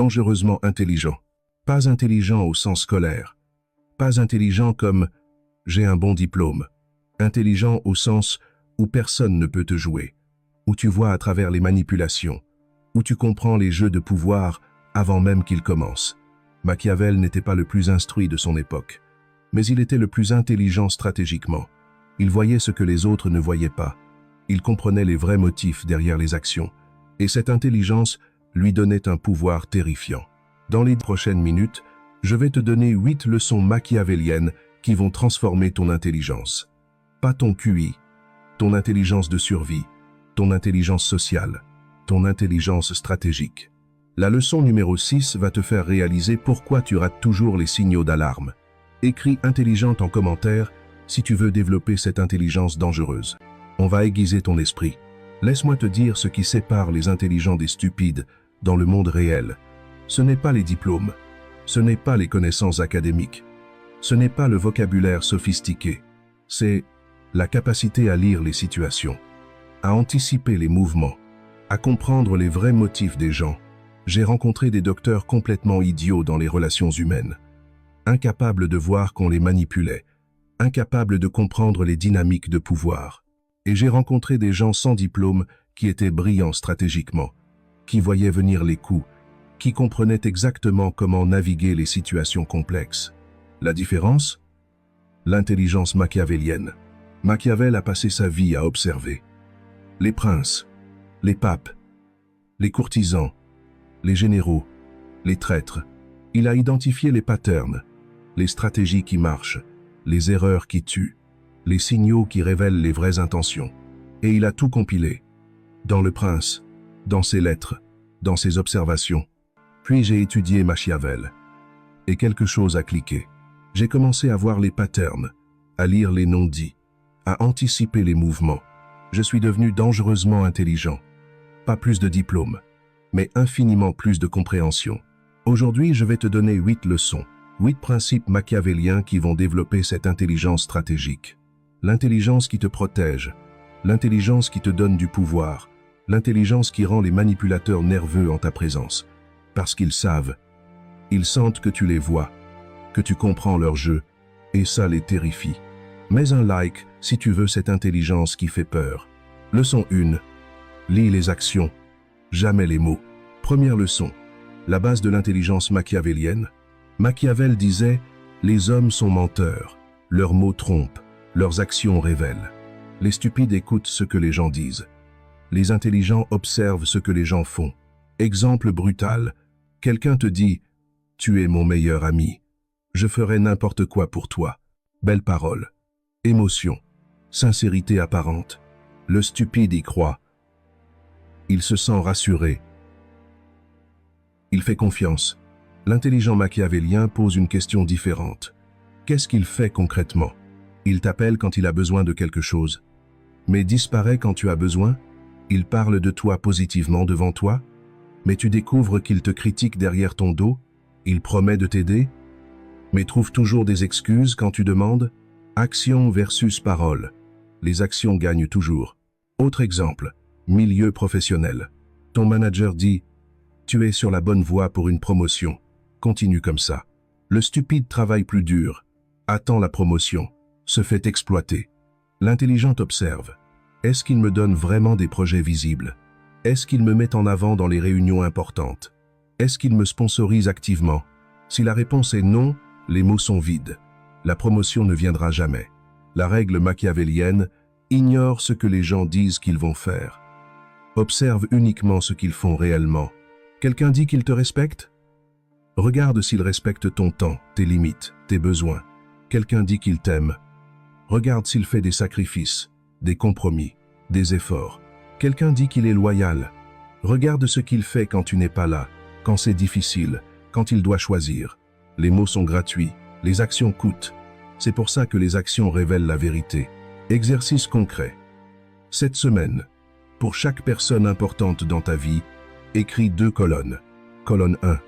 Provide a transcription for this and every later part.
dangereusement intelligent. Pas intelligent au sens scolaire. Pas intelligent comme « j'ai un bon diplôme ». Intelligent au sens où personne ne peut te jouer, où tu vois à travers les manipulations, où tu comprends les jeux de pouvoir avant même qu'ils commencent. Machiavel n'était pas le plus instruit de son époque, mais il était le plus intelligent stratégiquement. Il voyait ce que les autres ne voyaient pas. Il comprenait les vrais motifs derrière les actions, et cette intelligence lui donnait un pouvoir terrifiant. Dans les prochaines minutes, je vais te donner 8 leçons machiavéliennes qui vont transformer ton intelligence. Pas ton QI, ton intelligence de survie, ton intelligence sociale, ton intelligence stratégique. La leçon numéro 6 va te faire réaliser pourquoi tu rates toujours les signaux d'alarme. Écris intelligente en commentaire si tu veux développer cette intelligence dangereuse. On va aiguiser ton esprit. Laisse-moi te dire ce qui sépare les intelligents des stupides dans le monde réel. Ce n'est pas les diplômes, ce n'est pas les connaissances académiques, ce n'est pas le vocabulaire sophistiqué, c'est la capacité à lire les situations, à anticiper les mouvements, à comprendre les vrais motifs des gens. J'ai rencontré des docteurs complètement idiots dans les relations humaines, incapables de voir qu'on les manipulait, incapables de comprendre les dynamiques de pouvoir. Et j'ai rencontré des gens sans diplôme qui étaient brillants stratégiquement, qui voyaient venir les coups, qui comprenaient exactement comment naviguer les situations complexes. La différence? L'intelligence machiavélienne. Machiavel a passé sa vie à observer les princes, les papes, les courtisans, les généraux, les traîtres. Il a identifié les patterns, les stratégies qui marchent, les erreurs qui tuent, les signaux qui révèlent les vraies intentions. Et il a tout compilé, dans Le Prince, dans ses lettres, dans ses observations. Puis j'ai étudié Machiavel. Et quelque chose a cliqué. J'ai commencé à voir les patterns, à lire les non-dits, à anticiper les mouvements. Je suis devenu dangereusement intelligent. Pas plus de diplôme, mais infiniment plus de compréhension. Aujourd'hui, je vais te donner 8 leçons, 8 principes machiavéliens qui vont développer cette intelligence stratégique. L'intelligence qui te protège, l'intelligence qui te donne du pouvoir, l'intelligence qui rend les manipulateurs nerveux en ta présence. Parce qu'ils savent, ils sentent que tu les vois, que tu comprends leur jeu, et ça les terrifie. Mets un like si tu veux cette intelligence qui fait peur. Leçon 1. Lis les actions, jamais les mots. Première leçon. La base de l'intelligence machiavélienne. Machiavel disait « Les hommes sont menteurs, leurs mots trompent, leurs actions révèlent. Les stupides écoutent ce que les gens disent. Les intelligents observent ce que les gens font. » Exemple brutal, quelqu'un te dit « Tu es mon meilleur ami. Je ferai n'importe quoi pour toi. » Belle parole. Émotion. Sincérité apparente. Le stupide y croit. Il se sent rassuré. Il fait confiance. L'intelligent machiavélien pose une question différente. Qu'est-ce qu'il fait concrètement? Il t'appelle quand il a besoin de quelque chose, mais disparaît quand tu as besoin? Il parle de toi positivement devant toi, mais tu découvres qu'il te critique derrière ton dos? Il promet de t'aider, mais trouve toujours des excuses quand tu demandes? Action versus parole. Les actions gagnent toujours. Autre exemple, milieu professionnel. Ton manager dit « Tu es sur la bonne voie pour une promotion. Continue comme ça. » Le stupide travaille plus dur, attend la promotion, se fait exploiter. L'intelligent observe. Est-ce qu'il me donne vraiment des projets visibles? Est-ce qu'il me met en avant dans les réunions importantes? Est-ce qu'il me sponsorise activement? Si la réponse est non, les mots sont vides. La promotion ne viendra jamais. La règle machiavélienne ignore ce que les gens disent qu'ils vont faire. Observe uniquement ce qu'ils font réellement. Quelqu'un dit qu'il te respecte? Regarde s'il respecte ton temps, tes limites, tes besoins. Quelqu'un dit qu'il t'aime. Regarde s'il fait des sacrifices, des compromis, des efforts. Quelqu'un dit qu'il est loyal. Regarde ce qu'il fait quand tu n'es pas là, quand c'est difficile, quand il doit choisir. Les mots sont gratuits, les actions coûtent. C'est pour ça que les actions révèlent la vérité. Exercice concret. Cette semaine, pour chaque personne importante dans ta vie, écris 2 colonnes. Colonne 1.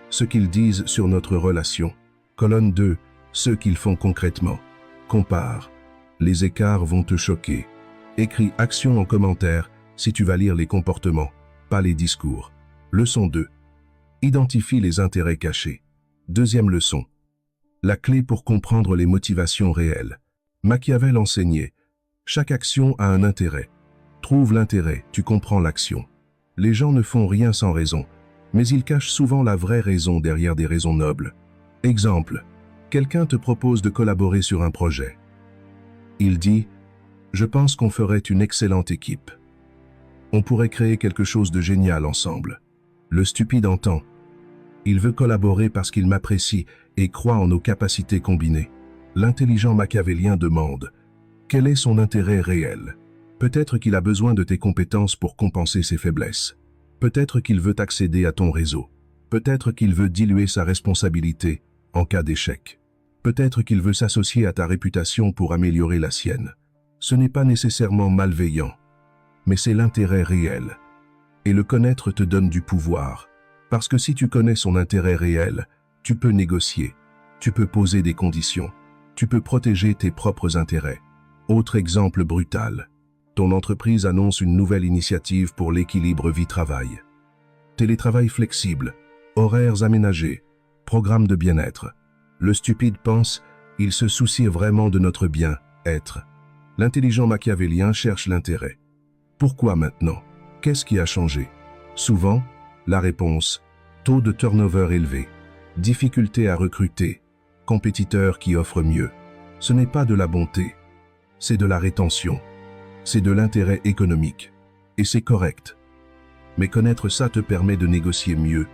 Ce qu'ils disent sur notre relation. Colonne 2. Ce qu'ils font concrètement. Compare. Les écarts vont te choquer. Écris action en commentaire si tu vas lire les comportements, pas les discours. Leçon 2. Identifie les intérêts cachés. Deuxième leçon. La clé pour comprendre les motivations réelles. Machiavel enseignait: chaque action a un intérêt. Trouve l'intérêt, tu comprends l'action. Les gens ne font rien sans raison, mais ils cachent souvent la vraie raison derrière des raisons nobles. Exemple, quelqu'un te propose de collaborer sur un projet. Il dit: je pense qu'on ferait une excellente équipe. On pourrait créer quelque chose de génial ensemble. Le stupide entend: il veut collaborer parce qu'il m'apprécie et croit en nos capacités combinées. L'intelligent machiavélien demande: quel est son intérêt réel? Peut-être qu'il a besoin de tes compétences pour compenser ses faiblesses. Peut-être qu'il veut accéder à ton réseau. Peut-être qu'il veut diluer sa responsabilité en cas d'échec. Peut-être qu'il veut s'associer à ta réputation pour améliorer la sienne. Ce n'est pas nécessairement malveillant, mais c'est l'intérêt réel. Et le connaître te donne du pouvoir, parce que si tu connais son intérêt réel, tu peux négocier, tu peux poser des conditions, tu peux protéger tes propres intérêts. Autre exemple brutal. Ton entreprise annonce une nouvelle initiative pour l'équilibre vie-travail. Télétravail flexible, horaires aménagés, programme de bien-être. Le stupide pense: il se soucie vraiment de notre bien-être. L'intelligent machiavélien cherche l'intérêt. Pourquoi maintenant? Qu'est-ce qui a changé? Souvent, la réponse: taux de turnover élevé, difficulté à recruter, compétiteurs qui offrent mieux. Ce n'est pas de la bonté, c'est de la rétention. C'est de l'intérêt économique. Et c'est correct. Mais connaître ça te permet de négocier mieux,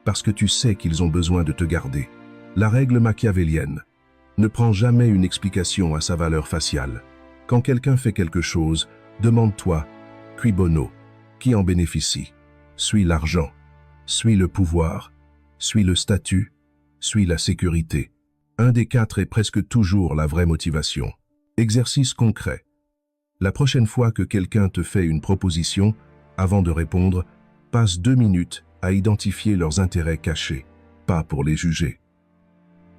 parce que tu sais qu'ils ont besoin de te garder. La règle machiavélienne: ne prends jamais une explication à sa valeur faciale. Quand quelqu'un fait quelque chose, demande-toi: cui bono? Qui en bénéficie? Suis l'argent, suis le pouvoir, suis le statut, suis la sécurité. Un des quatre est presque toujours la vraie motivation. Exercice concret. La prochaine fois que quelqu'un te fait une proposition, avant de répondre, passe 2 minutes à identifier leurs intérêts cachés, pas pour les juger,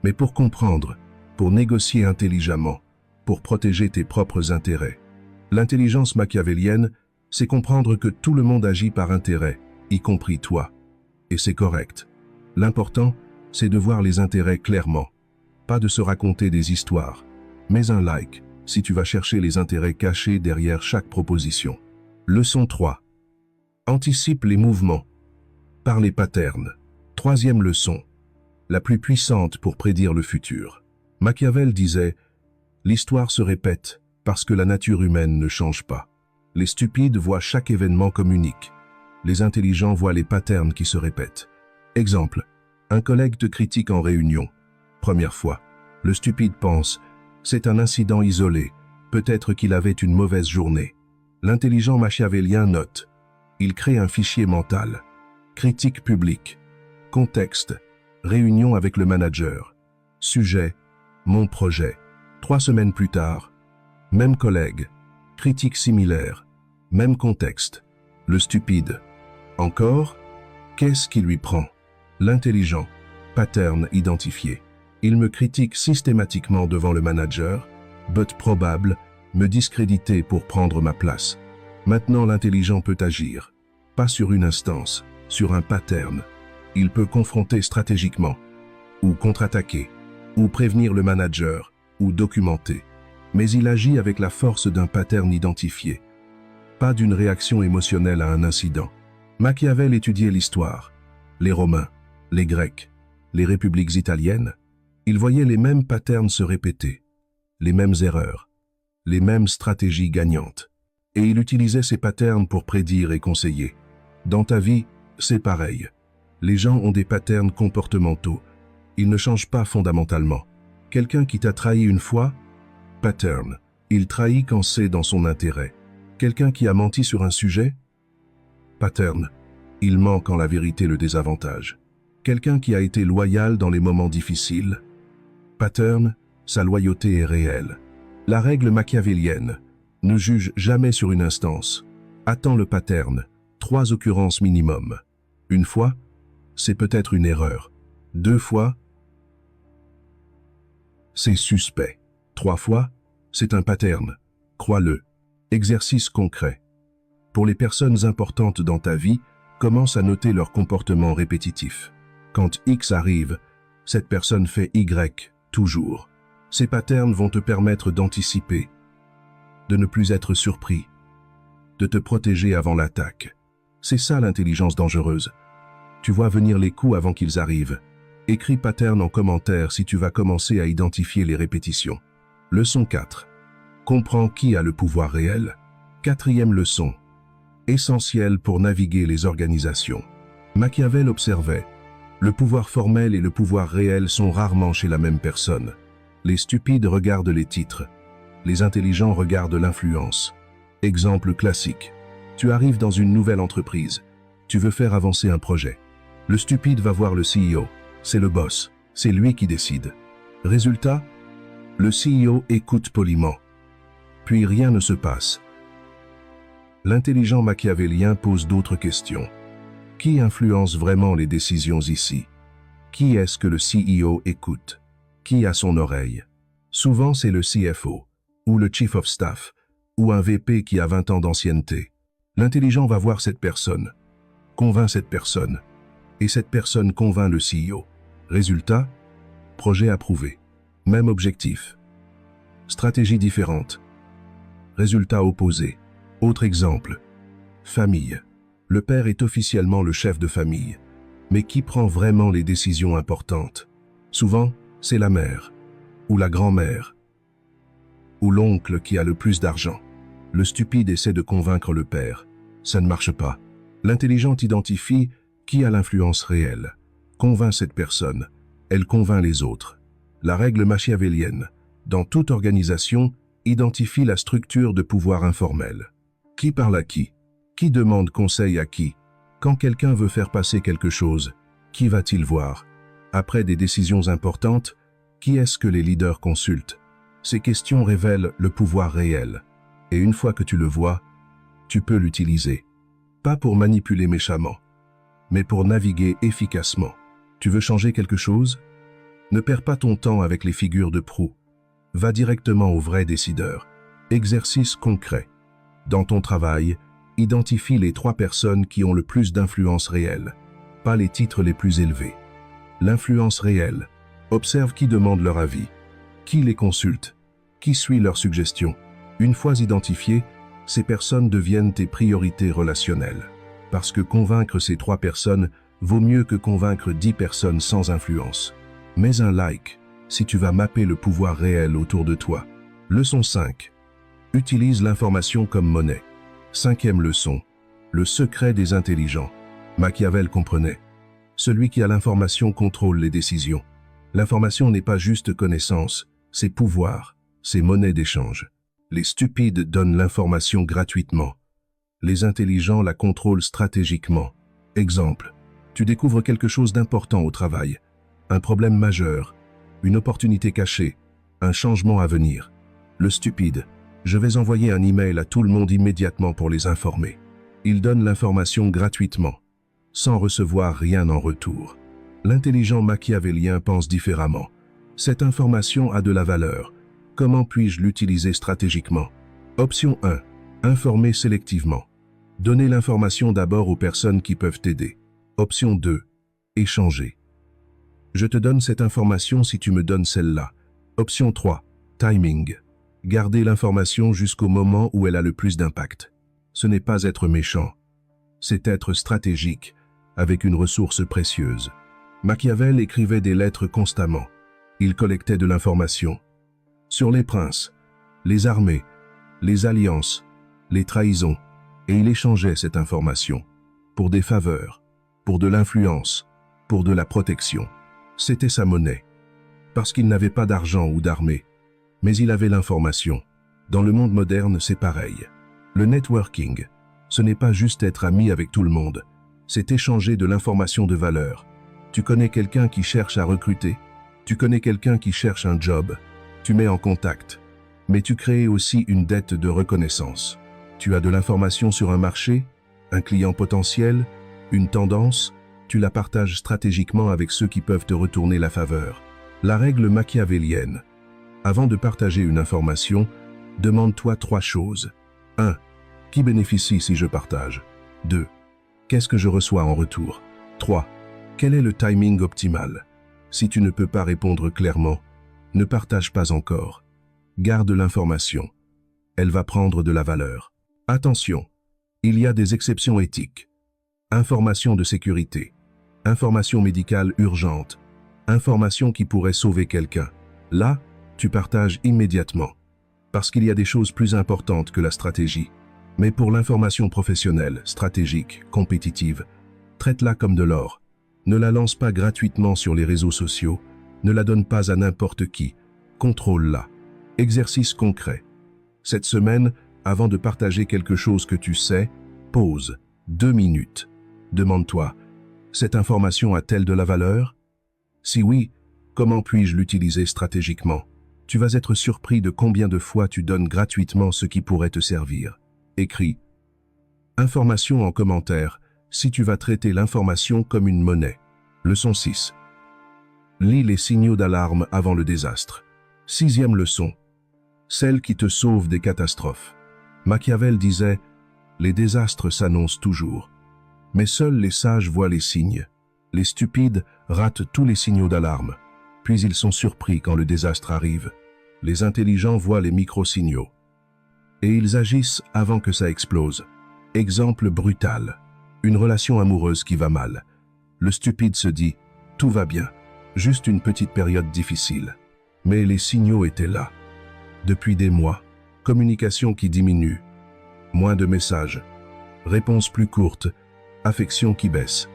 mais pour comprendre, pour négocier intelligemment, pour protéger tes propres intérêts. L'intelligence machiavélienne, c'est comprendre que tout le monde agit par intérêt, y compris toi. Et c'est correct. L'important, c'est de voir les intérêts clairement, pas de se raconter des histoires, mais un like si tu vas chercher les intérêts cachés derrière chaque proposition. Leçon 3. Anticipe les mouvements par les patterns. Troisième leçon, la plus puissante pour prédire le futur. Machiavel disait: l'histoire se répète parce que la nature humaine ne change pas. Les stupides voient chaque événement comme unique. Les intelligents voient les patterns qui se répètent. Exemple, un collègue te critique en réunion. Première fois, le stupide pense: c'est un incident isolé, peut-être qu'il avait une mauvaise journée. L'intelligent machiavélien note: il crée un fichier mental. Critique publique. Contexte: réunion avec le manager. Sujet: mon projet. 3 semaines plus tard, même collègue. Critique similaire. Même contexte. Le stupide. Encore? Qu'est-ce qui lui prend? L'intelligent. Pattern identifié. Il me critique systématiquement devant le manager, but probable, me discréditer pour prendre ma place. Maintenant l'intelligent peut agir, pas sur une instance, sur un pattern. Il peut confronter stratégiquement, ou contre-attaquer, ou prévenir le manager, ou documenter. Mais il agit avec la force d'un pattern identifié, pas d'une réaction émotionnelle à un incident. Machiavel étudiait l'histoire, les Romains, les Grecs, les républiques italiennes. Il voyait les mêmes patterns se répéter, les mêmes erreurs, les mêmes stratégies gagnantes. Et il utilisait ces patterns pour prédire et conseiller. Dans ta vie, c'est pareil. Les gens ont des patterns comportementaux. Ils ne changent pas fondamentalement. Quelqu'un qui t'a trahi une fois, pattern. Il trahit quand c'est dans son intérêt. Quelqu'un qui a menti sur un sujet, pattern. Il ment quand la vérité le désavantage. Quelqu'un qui a été loyal dans les moments difficiles, pattern, sa loyauté est réelle. La règle machiavélienne: ne juge jamais sur une instance. Attends le pattern, 3 occurrences minimum. Une fois, c'est peut-être une erreur. 2 fois, c'est suspect. 3 fois, c'est un pattern. Crois-le. Exercice concret. Pour les personnes importantes dans ta vie, Commence à noter leur comportement répétitif. Quand X arrive, cette personne fait Y, toujours. Ces patterns vont te permettre d'anticiper, de ne plus être surpris, de te protéger avant l'attaque. C'est ça l'intelligence dangereuse. Tu vois venir les coups avant qu'ils arrivent. Écris pattern en commentaire si tu vas commencer à identifier les répétitions. Leçon 4. Comprends qui a le pouvoir réel. 4e leçon. Essentiel pour naviguer les organisations. Machiavel observait: le pouvoir formel et le pouvoir réel sont rarement chez la même personne. Les stupides regardent les titres. Les intelligents regardent l'influence. Exemple classique. Tu arrives dans une nouvelle entreprise. Tu veux faire avancer un projet. Le stupide va voir le CEO. C'est le boss. C'est lui qui décide. Résultat, le CEO écoute poliment. Puis rien ne se passe. L'intelligent machiavélien pose d'autres questions. Qui influence vraiment les décisions ici? Qui est-ce que le CEO écoute? Qui a son oreille? Souvent c'est le CFO, ou le Chief of Staff, ou un VP qui a 20 ans d'ancienneté. L'intelligent va voir cette personne, convainc cette personne, et cette personne convainc le CEO. Résultat, projet approuvé. Même objectif. Stratégie différente. Résultat opposé. Autre exemple. Famille. Le père est officiellement le chef de famille. Mais qui prend vraiment les décisions importantes? Souvent, c'est la mère, ou la grand-mère, ou l'oncle qui a le plus d'argent. Le stupide essaie de convaincre le père. Ça ne marche pas. L'intelligent identifie qui a l'influence réelle. Convainc cette personne. Elle convainc les autres. La règle machiavélienne, dans toute organisation, identifie la structure de pouvoir informel. Qui parle à qui? Qui demande conseil à qui? Quand quelqu'un veut faire passer quelque chose, qui va-t-il voir? Après des décisions importantes, qui est-ce que les leaders consultent? Ces questions révèlent le pouvoir réel. Et une fois que tu le vois, tu peux l'utiliser. Pas pour manipuler méchamment, mais pour naviguer efficacement. Tu veux changer quelque chose? Ne perds pas ton temps avec les figures de proue. Va directement aux vrais décideurs. Exercice concret. Dans ton travail, identifie les 3 personnes qui ont le plus d'influence réelle, pas les titres les plus élevés. L'influence réelle. Observe qui demande leur avis, qui les consulte, qui suit leurs suggestions. Une fois identifiées, ces personnes deviennent tes priorités relationnelles. Parce que convaincre ces 3 personnes vaut mieux que convaincre 10 personnes sans influence. Mets un like si tu vas mapper le pouvoir réel autour de toi. Leçon 5. Utilise l'information comme monnaie. 5e leçon. Le secret des intelligents. Machiavel comprenait. Celui qui a l'information contrôle les décisions. L'information n'est pas juste connaissance, c'est pouvoir, c'est monnaie d'échange. Les stupides donnent l'information gratuitement. Les intelligents la contrôlent stratégiquement. Exemple. Tu découvres quelque chose d'important au travail. Un problème majeur, une opportunité cachée, un changement à venir. Le stupide. Je vais envoyer un email à tout le monde immédiatement pour les informer. Il donne l'information gratuitement, sans recevoir rien en retour. L'intelligent machiavélien pense différemment. Cette information a de la valeur. Comment puis-je l'utiliser stratégiquement? Option 1. Informer sélectivement. Donner l'information d'abord aux personnes qui peuvent t'aider. Option 2. Échanger. Je te donne cette information si tu me donnes celle-là. Option 3. Timing. Garder l'information jusqu'au moment où elle a le plus d'impact. Ce n'est pas être méchant. C'est être stratégique, avec une ressource précieuse. Machiavel écrivait des lettres constamment. Il collectait de l'information. Sur les princes, les armées, les alliances, les trahisons, et il échangeait cette information. Pour des faveurs, pour de l'influence, pour de la protection. C'était sa monnaie. Parce qu'il n'avait pas d'argent ou d'armée. Mais il avait l'information. Dans le monde moderne, c'est pareil. Le networking, ce n'est pas juste être ami avec tout le monde. C'est échanger de l'information de valeur. Tu connais quelqu'un qui cherche à recruter. Tu connais quelqu'un qui cherche un job. Tu mets en contact. Mais tu crées aussi une dette de reconnaissance. Tu as de l'information sur un marché, un client potentiel, une tendance. Tu la partages stratégiquement avec ceux qui peuvent te retourner la faveur. La règle machiavélienne. Avant de partager une information, demande-toi 3 choses. 1. Qui bénéficie si je partage? 2. Qu'est-ce que je reçois en retour? 3. Quel est le timing optimal? Si tu ne peux pas répondre clairement, ne partage pas encore. Garde l'information. Elle va prendre de la valeur. Attention, il y a des exceptions éthiques. Information de sécurité. Information médicale urgente. Information qui pourrait sauver quelqu'un. Là, tu partages immédiatement. Parce qu'il y a des choses plus importantes que la stratégie. Mais pour l'information professionnelle, stratégique, compétitive, traite-la comme de l'or. Ne la lance pas gratuitement sur les réseaux sociaux, ne la donne pas à n'importe qui. Contrôle-la. Exercice concret. Cette semaine, avant de partager quelque chose que tu sais, pause 2 minutes. Demande-toi, cette information a-t-elle de la valeur? Si oui, comment puis-je l'utiliser stratégiquement? Tu vas être surpris de combien de fois tu donnes gratuitement ce qui pourrait te servir. Écris. Information en commentaire, si tu vas traiter l'information comme une monnaie. Leçon 6. Lis les signaux d'alarme avant le désastre. 6e leçon. Celle qui te sauve des catastrophes. Machiavel disait « Les désastres s'annoncent toujours. Mais seuls les sages voient les signes. Les stupides ratent tous les signaux d'alarme. Puis ils sont surpris quand le désastre arrive. Les intelligents voient les micro-signaux. Et ils agissent avant que ça explose. Exemple brutal. Une relation amoureuse qui va mal. Le stupide se dit « Tout va bien. Juste une petite période difficile. » Mais les signaux étaient là. Depuis des mois, communication qui diminue. Moins de messages. Réponses plus courtes. Affection qui baisse.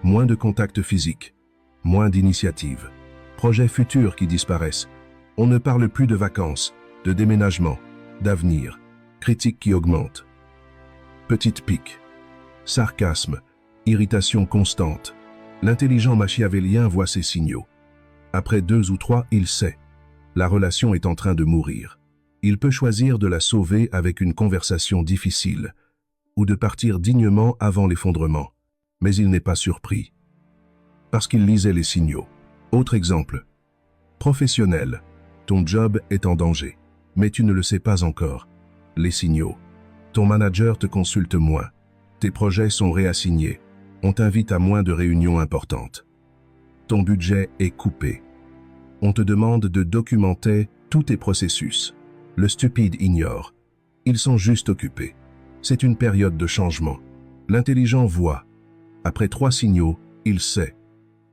Moins de contacts physiques. Moins d'initiatives. Projets futurs qui disparaissent. On ne parle plus de vacances, de déménagement, d'avenir. Critiques qui augmentent. Petite pique. Sarcasme. Irritation constante. L'intelligent machiavélien voit ces signaux. Après 2 ou 3, il sait. La relation est en train de mourir. Il peut choisir de la sauver avec une conversation difficile ou de partir dignement avant l'effondrement. Mais il n'est pas surpris. Parce qu'il lisait les signaux. Autre exemple. Professionnel. Ton job est en danger, mais tu ne le sais pas encore. Les signaux. Ton manager te consulte moins. Tes projets sont réassignés. On t'invite à moins de réunions importantes. Ton budget est coupé. On te demande de documenter tous tes processus. Le stupide ignore. Ils sont juste occupés. C'est une période de changement. L'intelligent voit. Après 3 signaux, il sait.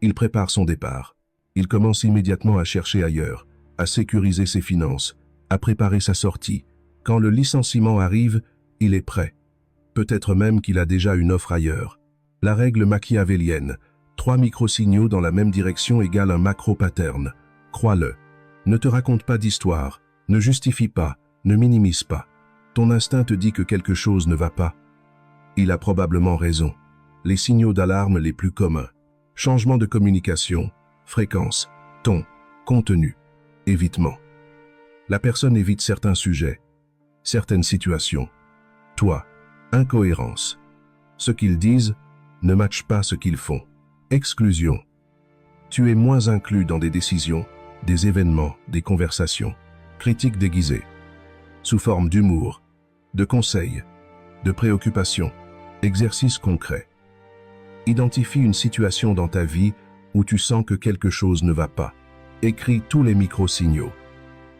Il prépare son départ. Il commence immédiatement à chercher ailleurs, à sécuriser ses finances, à préparer sa sortie. Quand le licenciement arrive, il est prêt. Peut-être même qu'il a déjà une offre ailleurs. La règle machiavélienne. 3 micro-signaux dans la même direction égale un macro-pattern. Crois-le. Ne te raconte pas d'histoire. Ne justifie pas. Ne minimise pas. Ton instinct te dit que quelque chose ne va pas. Il a probablement raison. Les signaux d'alarme les plus communs. Changement de communication, fréquence, ton, contenu, évitement. La personne évite certains sujets, certaines situations. Toi, incohérence. Ce qu'ils disent ne matche pas ce qu'ils font. Exclusion. Tu es moins inclus dans des décisions, des événements, des conversations. Critique déguisée. Sous forme d'humour, de conseils, de préoccupations. Exercice concret. Identifie une situation dans ta vie où tu sens que quelque chose ne va pas. Écris tous les micro-signaux.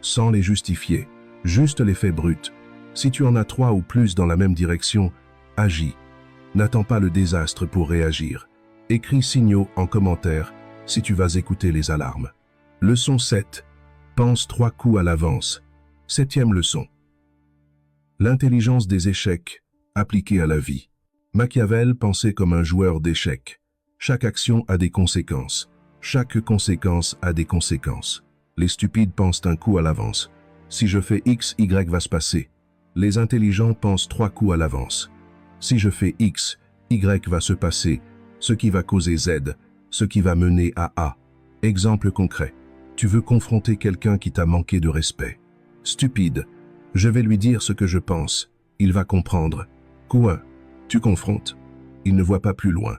Sans les justifier, juste les faits bruts. Si tu en as 3 ou plus dans la même direction, agis. N'attends pas le désastre pour réagir. Écris signaux en commentaire si tu vas écouter les alarmes. Leçon 7. Pense 3 coups à l'avance. 7e leçon. L'intelligence des échecs appliquée à la vie. Machiavel pensait comme un joueur d'échecs. Chaque action a des conséquences. Chaque conséquence a des conséquences. Les stupides pensent un coup à l'avance. Si je fais X, Y va se passer. Les intelligents pensent 3 coups à l'avance. Si je fais X, Y va se passer, ce qui va causer Z, ce qui va mener à A. Exemple concret. Tu veux confronter quelqu'un qui t'a manqué de respect. Stupide. Je vais lui dire ce que je pense. Il va comprendre. Coup 1. Tu confrontes. Il ne voit pas plus loin.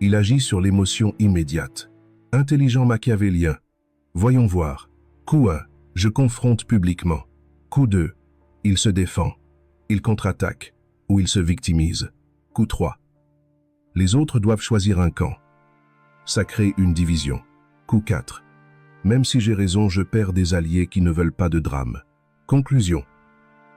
Il agit sur l'émotion immédiate. Intelligent machiavélien. Voyons voir. Coup 1. Je confronte publiquement. Coup 2. Il se défend. Il contre-attaque. Ou il se victimise. Coup 3. Les autres doivent choisir un camp. Ça crée une division. Coup 4. Même si j'ai raison, je perds des alliés qui ne veulent pas de drame. Conclusion.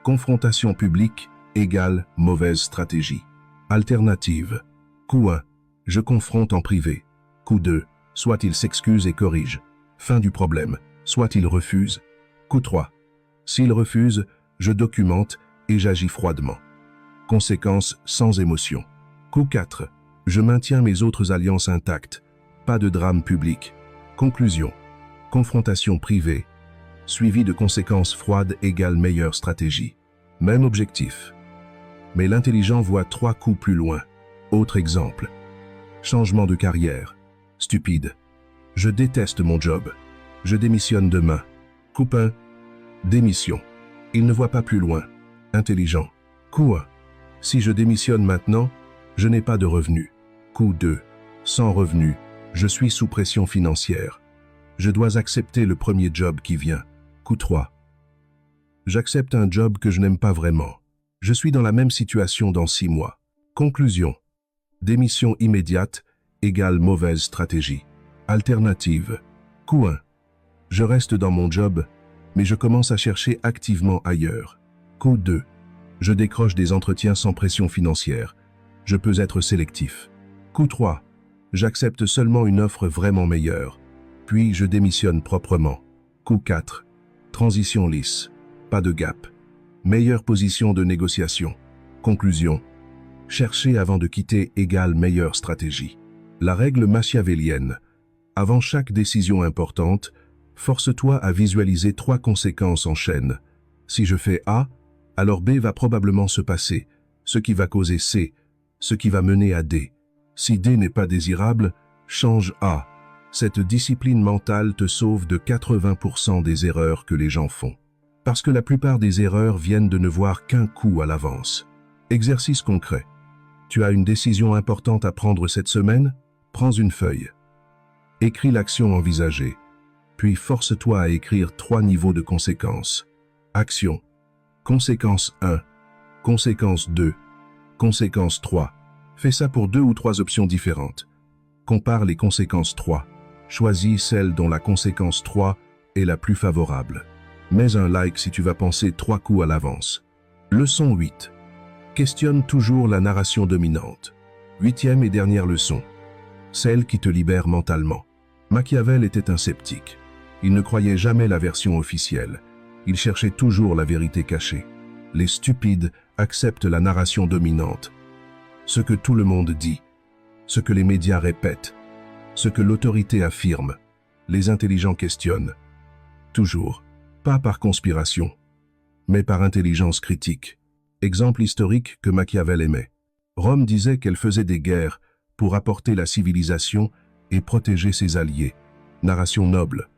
Confrontation publique égale mauvaise stratégie. Alternative. Coup 1. Je confronte en privé. Coup 2. Soit il s'excuse et corrige. Fin du problème. Soit il refuse. Coup 3. S'il refuse, je documente et j'agis froidement. Conséquence sans émotion. Coup 4. Je maintiens mes autres alliances intactes. Pas de drame public. Conclusion. Confrontation privée, suivie de conséquences froides égale meilleure stratégie. Même objectif. Mais l'intelligent voit 3 coups plus loin. Autre exemple. Changement de carrière. Stupide. Je déteste mon job. Je démissionne demain. Coup 1. Démission. Il ne voit pas plus loin. Intelligent. Coup 1. Si je démissionne maintenant, je n'ai pas de revenus. Coup 2. Sans revenus, je suis sous pression financière. Je dois accepter le premier job qui vient. Coup 3. J'accepte un job que je n'aime pas vraiment. Je suis dans la même situation dans 6 mois. Conclusion. Démission immédiate égale mauvaise stratégie. Alternative. Coup 1. Je reste dans mon job, mais je commence à chercher activement ailleurs. Coup 2. Je décroche des entretiens sans pression financière. Je peux être sélectif. Coup 3. J'accepte seulement une offre vraiment meilleure. Puis je démissionne proprement. Coup 4. Transition lisse. Pas de gap. Meilleure position de négociation. Conclusion. Chercher avant de quitter égale meilleure stratégie. La règle machiavélienne. Avant chaque décision importante, force-toi à visualiser 3 conséquences en chaîne. Si je fais A, alors B va probablement se passer, ce qui va causer C, ce qui va mener à D. Si D n'est pas désirable, change A. Cette discipline mentale te sauve de 80% des erreurs que les gens font. Parce que la plupart des erreurs viennent de ne voir qu'un coup à l'avance. Exercice concret. Tu as une décision importante à prendre cette semaine? Prends une feuille. Écris l'action envisagée. Puis force-toi à écrire 3 niveaux de conséquences. Action. Conséquence 1. Conséquence 2. Conséquence 3. Fais ça pour 2 ou 3 options différentes. Compare les conséquences 3. Choisis celle dont la conséquence 3 est la plus favorable. Mets un like si tu vas penser 3 coups à l'avance. Leçon 8. Questionne toujours la narration dominante. 8e et dernière leçon. Celle qui te libère mentalement. Machiavel était un sceptique. Il ne croyait jamais la version officielle. Il cherchait toujours la vérité cachée. Les stupides acceptent la narration dominante. Ce que tout le monde dit, ce que les médias répètent, ce que l'autorité affirme, les intelligents questionnent. Toujours, pas par conspiration, mais par intelligence critique. Exemple historique que Machiavel aimait. Rome disait qu'elle faisait des guerres pour apporter la civilisation et protéger ses alliés. Narration noble,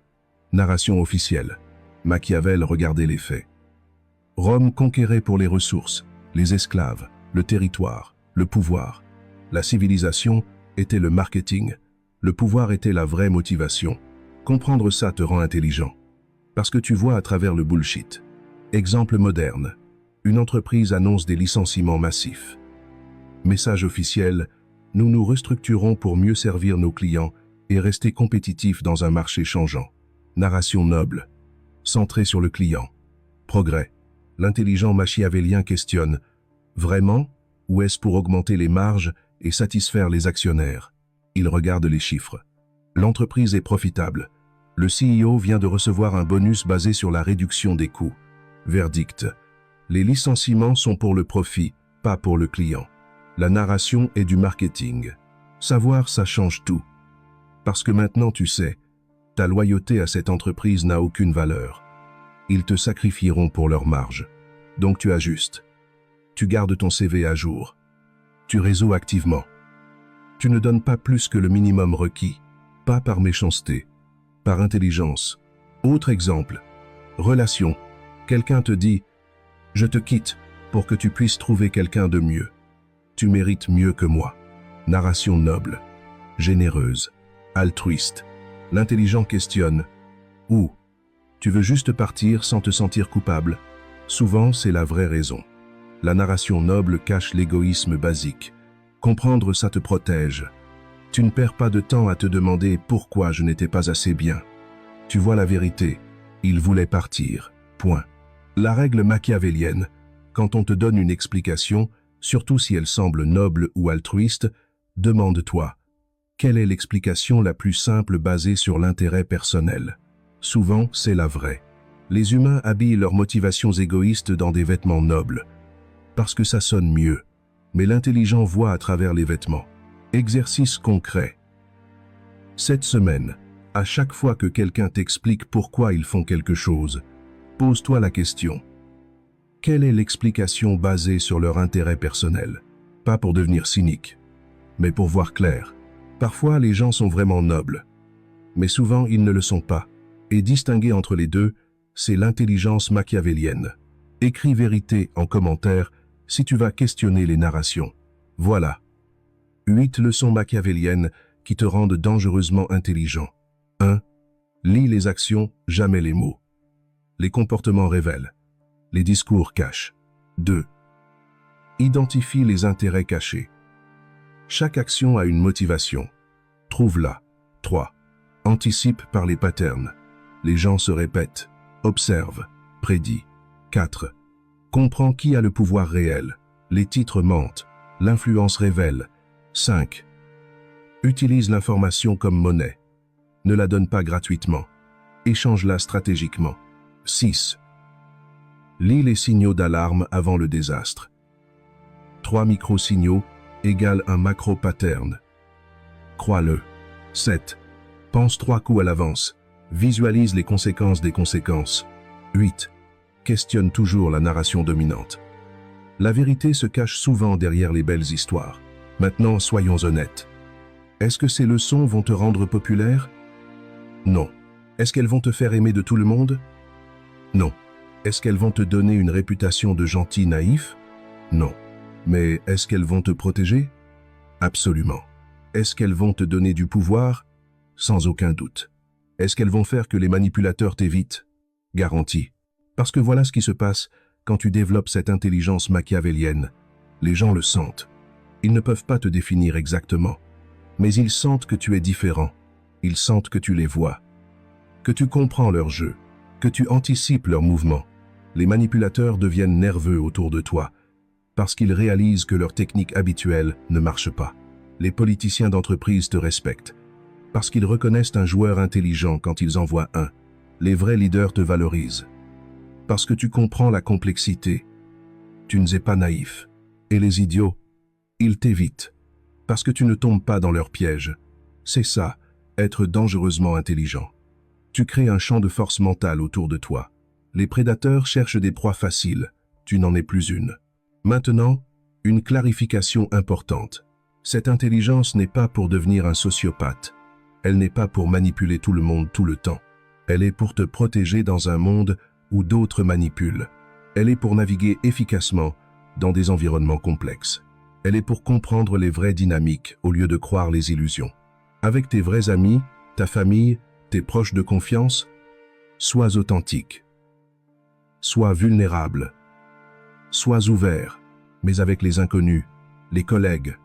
narration officielle. Machiavel regardait les faits. Rome conquérait pour les ressources, les esclaves, le territoire, le pouvoir. La civilisation était le marketing. Le pouvoir était la vraie motivation. Comprendre ça te rend intelligent. Parce que tu vois à travers le bullshit. Exemple moderne. Une entreprise annonce des licenciements massifs. Message officiel, nous nous restructurons pour mieux servir nos clients et rester compétitifs dans un marché changeant. Narration noble. Centrée sur le client. Progrès. L'intelligent machiavélien questionne. Vraiment? Ou est-ce pour augmenter les marges et satisfaire les actionnaires? Il regarde les chiffres. L'entreprise est profitable. Le CEO vient de recevoir un bonus basé sur la réduction des coûts. Verdict. Les licenciements sont pour le profit, pas pour le client. La narration est du marketing. Savoir, ça change tout. Parce que maintenant tu sais, ta loyauté à cette entreprise n'a aucune valeur. Ils te sacrifieront pour leur marge. Donc tu ajustes. Tu gardes ton CV à jour. Tu résous activement. Tu ne donnes pas plus que le minimum requis, pas par méchanceté, par intelligence. Autre exemple. Relation. Quelqu'un te dit « Je te quitte pour que tu puisses trouver quelqu'un de mieux. Tu mérites mieux que moi. » Narration noble, généreuse, altruiste. L'intelligent questionne « Où ? Tu veux juste partir sans te sentir coupable ?» Souvent, c'est la vraie raison. La narration noble cache l'égoïsme basique. Comprendre, ça te protège. Tu ne perds pas de temps à te demander pourquoi je n'étais pas assez bien. Tu vois la vérité. Il voulait partir. Point. La règle machiavélienne, quand on te donne une explication, surtout si elle semble noble ou altruiste, demande-toi, quelle est l'explication la plus simple basée sur l'intérêt personnel? Souvent, c'est la vraie. Les humains habillent leurs motivations égoïstes dans des vêtements nobles, parce que ça sonne mieux. Mais l'intelligent voit à travers les vêtements. Exercice concret. Cette semaine, à chaque fois que quelqu'un t'explique pourquoi ils font quelque chose, pose-toi la question. Quelle est l'explication basée sur leur intérêt personnel? Pas pour devenir cynique, mais pour voir clair. Parfois, les gens sont vraiment nobles, mais souvent, ils ne le sont pas. Et distinguer entre les deux, c'est l'intelligence machiavélienne. Écris vérité en commentaire si tu vas questionner les narrations. Voilà. 8 leçons machiavéliennes qui te rendent dangereusement intelligent. 1. Lis les actions, jamais les mots. Les comportements révèlent. Les discours cachent. 2. Identifie les intérêts cachés. Chaque action a une motivation. Trouve-la. 3. Anticipe par les patterns. Les gens se répètent. Observe. Prédit. 4. Comprends qui a le pouvoir réel. Les titres mentent. L'influence révèle. 5. Utilise l'information comme monnaie. Ne la donne pas gratuitement. Échange-la stratégiquement. 6. Lis les signaux d'alarme avant le désastre. 3 micro-signaux égale un macro-pattern. Crois-le. 7. Pense 3 coups à l'avance. Visualise les conséquences des conséquences. 8. Questionne toujours la narration dominante. La vérité se cache souvent derrière les belles histoires. Maintenant, soyons honnêtes. Est-ce que ces leçons vont te rendre populaire? Non. Est-ce qu'elles vont te faire aimer de tout le monde? Non. Est-ce qu'elles vont te donner une réputation de gentil naïf? Non. Mais est-ce qu'elles vont te protéger? Absolument. Est-ce qu'elles vont te donner du pouvoir? Sans aucun doute. Est-ce qu'elles vont faire que les manipulateurs t'évitent? Garanti. Parce que voilà ce qui se passe quand tu développes cette intelligence machiavélienne. Les gens le sentent. Ils ne peuvent pas te définir exactement, mais ils sentent que tu es différent. Ils sentent que tu les vois, que tu comprends leur jeu, que tu anticipes leurs mouvements. Les manipulateurs deviennent nerveux autour de toi, parce qu'ils réalisent que leur technique habituelle ne marche pas. Les politiciens d'entreprise te respectent, parce qu'ils reconnaissent un joueur intelligent quand ils en voient un. Les vrais leaders te valorisent, parce que tu comprends la complexité. Tu n'es pas naïf. Et les idiots, ils t'évitent, parce que tu ne tombes pas dans leur piège. C'est ça, être dangereusement intelligent. Tu crées un champ de force mentale autour de toi. Les prédateurs cherchent des proies faciles, tu n'en es plus une. Maintenant, une clarification importante. Cette intelligence n'est pas pour devenir un sociopathe. Elle n'est pas pour manipuler tout le monde tout le temps. Elle est pour te protéger dans un monde où d'autres manipulent. Elle est pour naviguer efficacement dans des environnements complexes. Elle est pour comprendre les vraies dynamiques au lieu de croire les illusions. Avec tes vrais amis, ta famille, tes proches de confiance, sois authentique. Sois vulnérable. Sois ouvert, mais avec les inconnus, les collègues,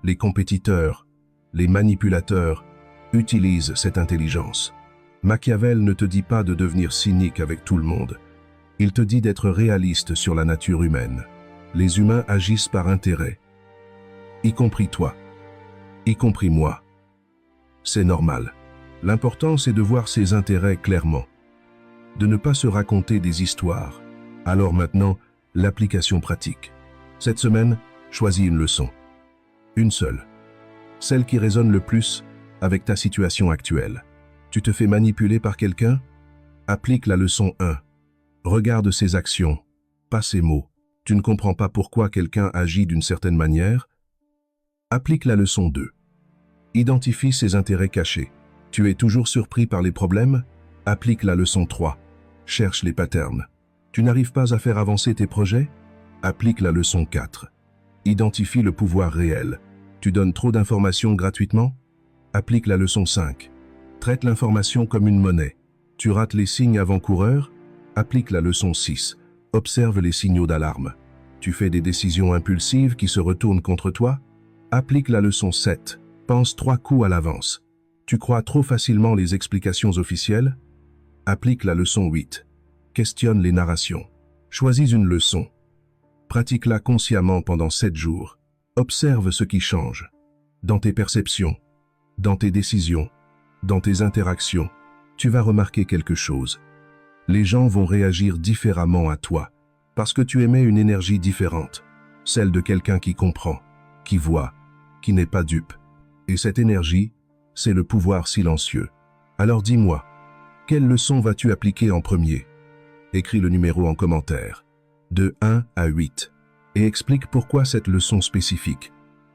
les compétiteurs, les manipulateurs, utilise cette intelligence. Machiavel ne te dit pas de devenir cynique avec tout le monde. Il te dit d'être réaliste sur la nature humaine. Les humains agissent par intérêt, y compris toi, y compris moi. C'est normal. L'important, c'est de voir ses intérêts clairement, de ne pas se raconter des histoires. Alors maintenant, l'application pratique. Cette semaine, choisis une leçon. Une seule. Celle qui résonne le plus avec ta situation actuelle. Tu te fais manipuler par quelqu'un? Applique la leçon 1. Regarde ses actions, pas ses mots. Tu ne comprends pas pourquoi quelqu'un agit d'une certaine manière? Applique la leçon 2. Identifie ses intérêts cachés. Tu es toujours surpris par les problèmes? Applique la leçon 3. Cherche les patterns. Tu n'arrives pas à faire avancer tes projets? Applique la leçon 4. Identifie le pouvoir réel. Tu donnes trop d'informations gratuitement? Applique la leçon 5. Traite l'information comme une monnaie. Tu rates les signes avant-coureurs? Applique la leçon 6. Observe les signaux d'alarme. Tu fais des décisions impulsives qui se retournent contre toi? Applique la leçon 7. Pense 3 coups à l'avance. Tu crois trop facilement les explications officielles? Applique la leçon 8. Questionne les narrations. Choisis une leçon. Pratique-la consciemment pendant 7 jours. Observe ce qui change. Dans tes perceptions, dans tes décisions, dans tes interactions, tu vas remarquer quelque chose. Les gens vont réagir différemment à toi, parce que tu émets une énergie différente, celle de quelqu'un qui comprend, qui voit, qui n'est pas dupe. Et cette énergie, c'est le pouvoir silencieux. Alors dis-moi, quelle leçon vas-tu appliquer en premier? Écris le numéro en commentaire, de 1 à 8, et explique pourquoi cette leçon spécifique.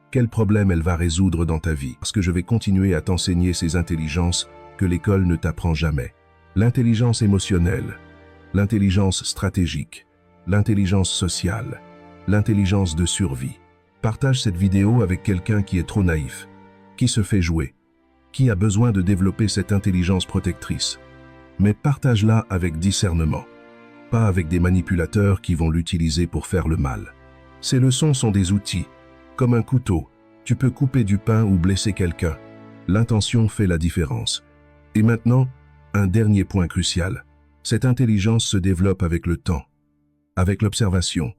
Quel problème elle va résoudre dans ta vie? Parce que je vais continuer à t'enseigner ces intelligences que l'école ne t'apprend jamais. L'intelligence émotionnelle, l'intelligence stratégique, l'intelligence sociale, l'intelligence de survie. Partage cette vidéo avec quelqu'un qui est trop naïf, qui se fait jouer, qui a besoin de développer cette intelligence protectrice. Mais partage-la avec discernement, pas avec des manipulateurs qui vont l'utiliser pour faire le mal. Ces leçons sont des outils. Comme un couteau, tu peux couper du pain ou blesser quelqu'un. L'intention fait la différence. Et maintenant, un dernier point crucial. Cette intelligence se développe avec le temps, avec l'observation,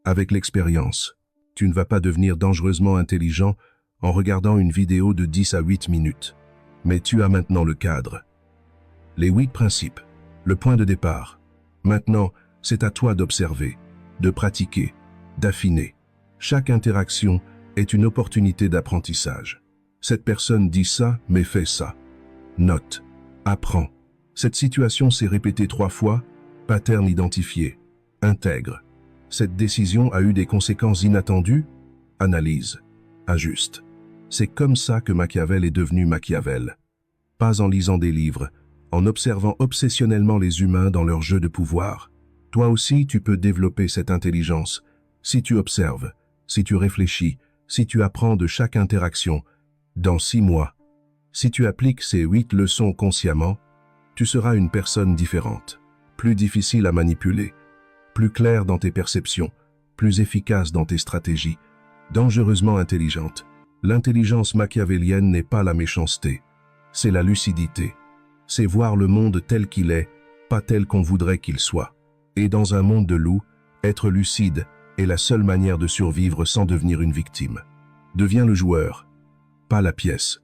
avec l'expérience. Tu ne vas pas devenir dangereusement intelligent en regardant une vidéo de 10 à 8 minutes. Mais tu as maintenant le cadre. Les 8 principes, le point de départ. Maintenant, c'est à toi d'observer, de pratiquer, d'affiner. Chaque interaction est une opportunité d'apprentissage. Cette personne dit ça, mais fait ça. Note. Apprends. Cette situation s'est répétée 3 fois. Pattern identifié. Intègre. Cette décision a eu des conséquences inattendues. Analyse. Ajuste. C'est comme ça que Machiavel est devenu Machiavel. Pas en lisant des livres, en observant obsessionnellement les humains dans leur jeu de pouvoir. Toi aussi, tu peux développer cette intelligence. Si tu observes, si tu réfléchis, si tu apprends de chaque interaction, dans 6 mois, si tu appliques ces 8 leçons consciemment, tu seras une personne différente, plus difficile à manipuler, plus claire dans tes perceptions, plus efficace dans tes stratégies, dangereusement intelligente. L'intelligence machiavélienne n'est pas la méchanceté, c'est la lucidité. C'est voir le monde tel qu'il est, pas tel qu'on voudrait qu'il soit. Et dans un monde de loups, être lucide est la seule manière de survivre sans devenir une victime. Deviens le joueur, pas la pièce.